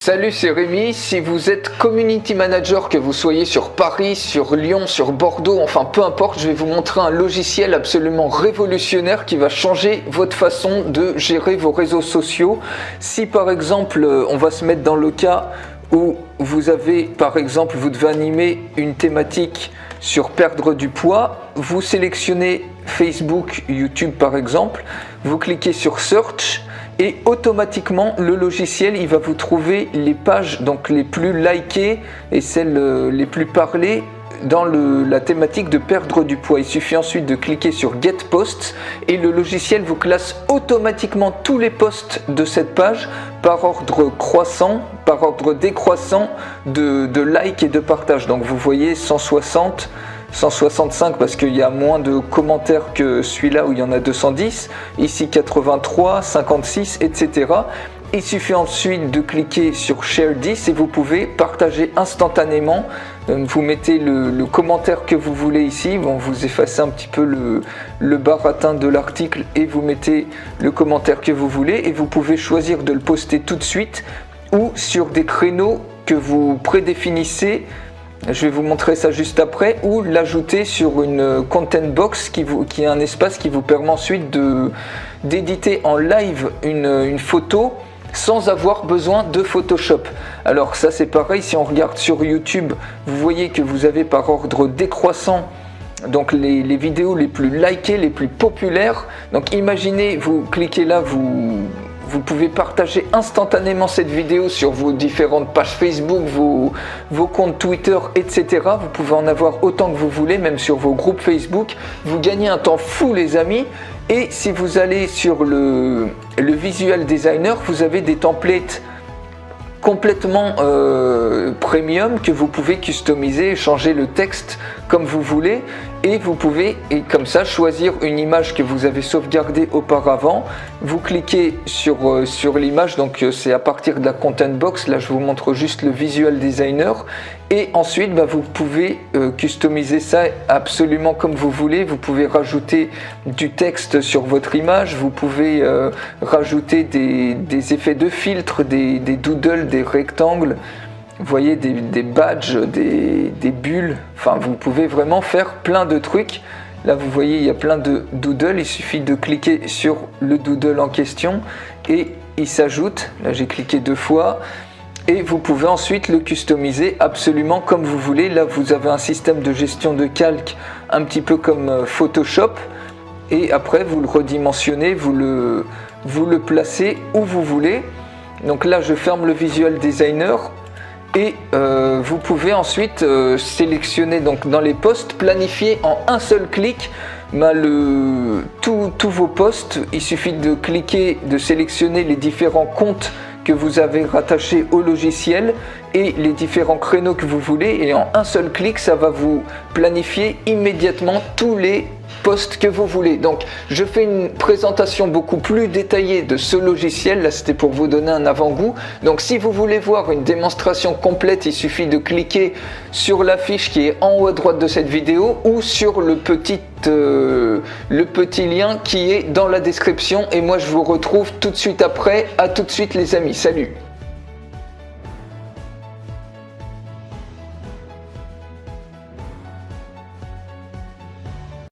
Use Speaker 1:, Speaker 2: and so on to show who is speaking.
Speaker 1: Salut, c'est Rémi. Si vous êtes community manager, que vous soyez sur Paris, sur Lyon, sur Bordeaux, enfin peu importe, je vais vous montrer un logiciel absolument révolutionnaire qui va changer votre façon de gérer vos réseaux sociaux. Si par exemple, on va se mettre dans le cas où vous avez, par exemple, vous devez animer une thématique sur perdre du poids, vous sélectionnez Facebook, YouTube par exemple, vous cliquez sur Search et automatiquement le logiciel il va vous trouver les pages donc les plus likées et celles les plus parlées dans la thématique de perdre du poids. Il suffit ensuite de cliquer sur Get Posts et le logiciel vous classe automatiquement tous les posts de cette page par ordre croissant, par ordre décroissant de likes et de partages. Donc vous voyez 160, 165 parce qu'il y a moins de commentaires que celui-là où il y en a 210, ici 83, 56, etc. Il suffit ensuite de cliquer sur Share This et vous pouvez partager instantanément. Vous mettez le commentaire que vous voulez ici, bon, vous effacez un petit peu le baratin de l'article et vous mettez le commentaire que vous voulez et vous pouvez choisir de le poster tout de suite ou sur des créneaux que vous prédéfinissez. Je vais vous montrer ça juste après, ou l'ajouter sur une content box qui est un espace qui vous permet ensuite d'éditer en live une photo sans avoir besoin de Photoshop. Alors ça c'est pareil, si on regarde sur YouTube, vous voyez que vous avez par ordre décroissant donc les vidéos les plus likées, les plus populaires. Donc imaginez, vous cliquez là, vous pouvez partager instantanément cette vidéo sur vos différentes pages Facebook, vos comptes Twitter, etc. Vous pouvez en avoir autant que vous voulez, même sur vos groupes Facebook. Vous gagnez un temps fou les amis. Et si vous allez sur le Visual Designer, vous avez des templates complètement premium que vous pouvez customiser, changer le texte comme vous voulez et vous pouvez comme ça choisir une image que vous avez sauvegardée auparavant. Vous cliquez sur l'image, donc c'est à partir de la content box, là je vous montre juste le Visual Designer et ensuite vous pouvez customiser ça absolument comme vous voulez. Vous pouvez rajouter du texte sur votre image, vous pouvez rajouter des effets de filtre, des doodles, des rectangles, vous voyez des badges, des bulles, enfin vous pouvez vraiment faire plein de trucs. Là vous voyez il y a plein de doodles, il suffit de cliquer sur le doodle en question et il s'ajoute. Là j'ai cliqué 2 fois et vous pouvez ensuite le customiser absolument comme vous voulez. Là vous avez un système de gestion de calque un petit peu comme Photoshop et après vous le redimensionnez, vous le placez où vous voulez. Donc là je ferme le Visual Designer et vous pouvez ensuite sélectionner donc dans les posts, planifier en un seul clic tous vos posts. Il suffit de cliquer, de sélectionner les différents comptes que vous avez rattachés au logiciel et les différents créneaux que vous voulez et en un seul clic ça va vous planifier immédiatement tous les posts que vous voulez. Donc je fais une présentation beaucoup plus détaillée de ce logiciel, là c'était pour vous donner un avant-goût. Donc si vous voulez voir une démonstration complète, il suffit de cliquer sur la fiche qui est en haut à droite de cette vidéo ou sur le petit lien qui est dans la description et moi je vous retrouve tout de suite après. À tout de suite les amis, salut.